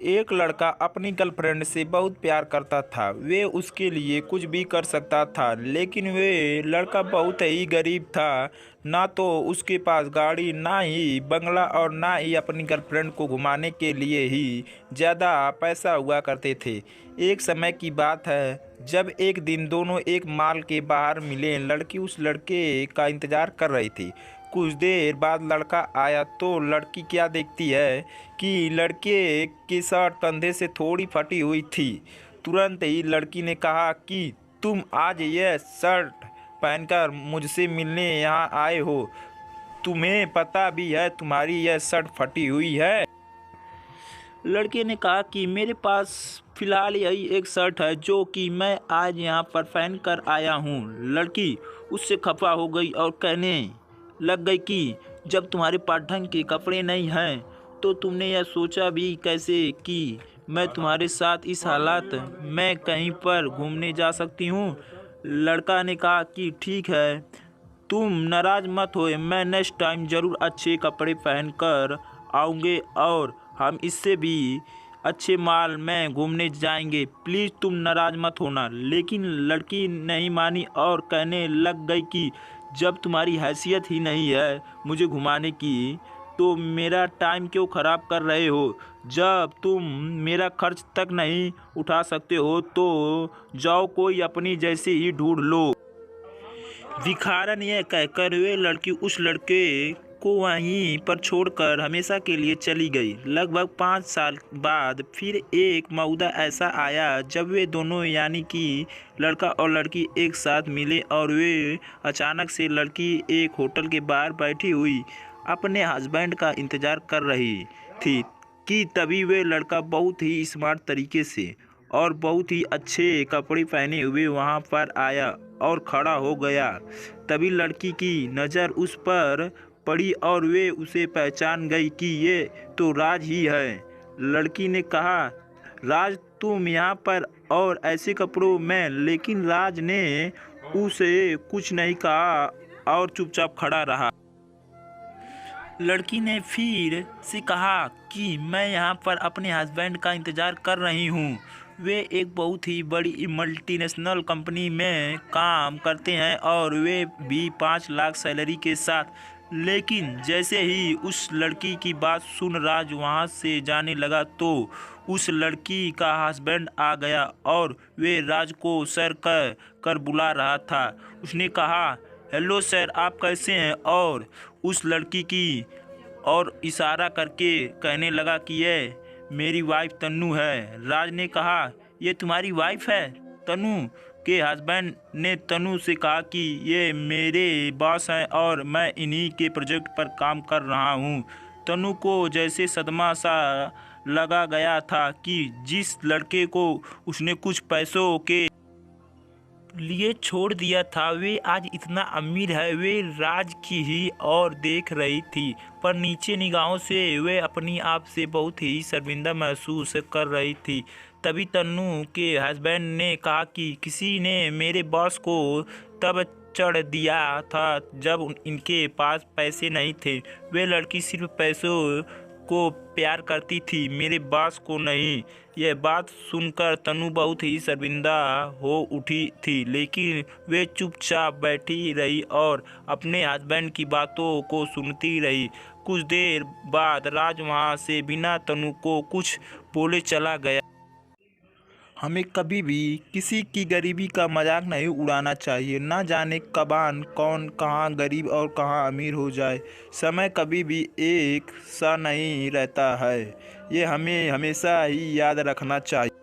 एक लड़का अपनी गर्लफ्रेंड से बहुत प्यार करता था। वे उसके लिए कुछ भी कर सकता था, लेकिन वे लड़का बहुत ही गरीब था। ना तो उसके पास गाड़ी, ना ही बंगला और ना ही अपनी गर्लफ्रेंड को घुमाने के लिए ही ज़्यादा पैसा हुआ करते थे। एक समय की बात है जब एक दिन दोनों एक मॉल के बाहर मिले। लड़की उस लड़के का इंतज़ार कर रही थी। कुछ देर बाद लड़का आया तो लड़की क्या देखती है कि लड़के की शर्ट कंधे से थोड़ी फटी हुई थी। तुरंत ही लड़की ने कहा कि तुम आज यह शर्ट पहनकर मुझसे मिलने यहाँ आए हो। तुम्हें पता भी है तुम्हारी यह शर्ट फटी हुई है। लड़के ने कहा कि मेरे पास फ़िलहाल यही एक शर्ट है जो कि मैं आज यहाँ पर पहन कर आया हूँ। लड़की उससे खफा हो गई और कहने लग गई कि जब तुम्हारे पास ढंग के कपड़े नहीं हैं तो तुमने यह सोचा भी कैसे कि मैं तुम्हारे साथ इस हालात में कहीं पर घूमने जा सकती हूँ। लड़का ने कहा कि ठीक है, तुम नाराज़ मत हो, मैं नेक्स्ट टाइम ज़रूर अच्छे कपड़े पहन कर आऊँगे और हम इससे भी अच्छे मॉल में घूमने जाएंगे। प्लीज़ तुम नाराज़ मत होना। लेकिन लड़की नहीं मानी और कहने लग गई कि जब तुम्हारी हैसियत ही नहीं है मुझे घुमाने की तो मेरा टाइम क्यों ख़राब कर रहे हो। जब तुम मेरा खर्च तक नहीं उठा सकते हो तो जाओ कोई अपनी जैसे ही ढूंढ लो। भिखारन यह कहकर वे लड़की उस लड़के को वहीं पर छोड़कर हमेशा के लिए चली गई। लगभग 5 साल बाद फिर एक मौका ऐसा आया जब वे दोनों यानी कि लड़का और लड़की एक साथ मिले और वे अचानक से लड़की एक होटल के बाहर बैठी हुई अपने हस्बैंड का इंतज़ार कर रही थी कि तभी वे लड़का बहुत ही स्मार्ट तरीके से और बहुत ही अच्छे कपड़े पहने हुए वहाँ पर आया और खड़ा हो गया। तभी लड़की की नज़र उस पर पड़ी और वे उसे पहचान गई कि ये तो राज ही है। लड़की ने कहा, राज तुम यहाँ पर और ऐसे कपड़ों में। लेकिन राज ने उसे कुछ नहीं कहा और चुपचाप खड़ा रहा। लड़की ने फिर से कहा कि मैं यहाँ पर अपने हस्बैंड का इंतज़ार कर रही हूँ। वे एक बहुत ही बड़ी मल्टीनेशनल कंपनी में काम करते हैं और वे भी 5 लाख सैलरी के साथ। लेकिन जैसे ही उस लड़की की बात सुन राज वहाँ से जाने लगा तो उस लड़की का हस्बैंड आ गया और वे राज को सर कह कर बुला रहा था। उसने कहा, हेलो सर, आप कैसे हैं। और उस लड़की की और इशारा करके कहने लगा कि ये मेरी वाइफ तन्नू है। राज ने कहा, ये तुम्हारी वाइफ है। तन्नू के हस्बैंड ने तन्नू से कहा कि ये मेरे बॉस हैं और मैं इन्हीं के प्रोजेक्ट पर काम कर रहा हूँ। तन्नू को जैसे सदमा सा लगा गया था कि जिस लड़के को उसने कुछ पैसों के लिए छोड़ दिया था वे आज इतना अमीर है। वे राज की ही और देख रही थी, पर नीचे निगाहों से वे अपनी आप से बहुत ही शर्मिंदा महसूस कर रही थी। तभी तन्नू के हस्बैंड ने कहा कि किसी ने मेरे बॉस को तब चढ़ दिया था जब इनके पास पैसे नहीं थे। वे लड़की सिर्फ पैसों को प्यार करती थी, मेरे बॉस को नहीं। यह बात सुनकर तनु बहुत ही शर्मिंदा हो उठी थी, लेकिन वे चुपचाप बैठी रही और अपने हस्बैंड की बातों को सुनती रही। कुछ देर बाद राज वहाँ से बिना तनु को कुछ बोले चला गया। हमें कभी भी किसी की गरीबी का मजाक नहीं उड़ाना चाहिए। ना जाने कबान कौन कहाँ गरीब और कहाँ अमीर हो जाए। समय कभी भी एक सा नहीं रहता है, ये हमें हमेशा ही याद रखना चाहिए।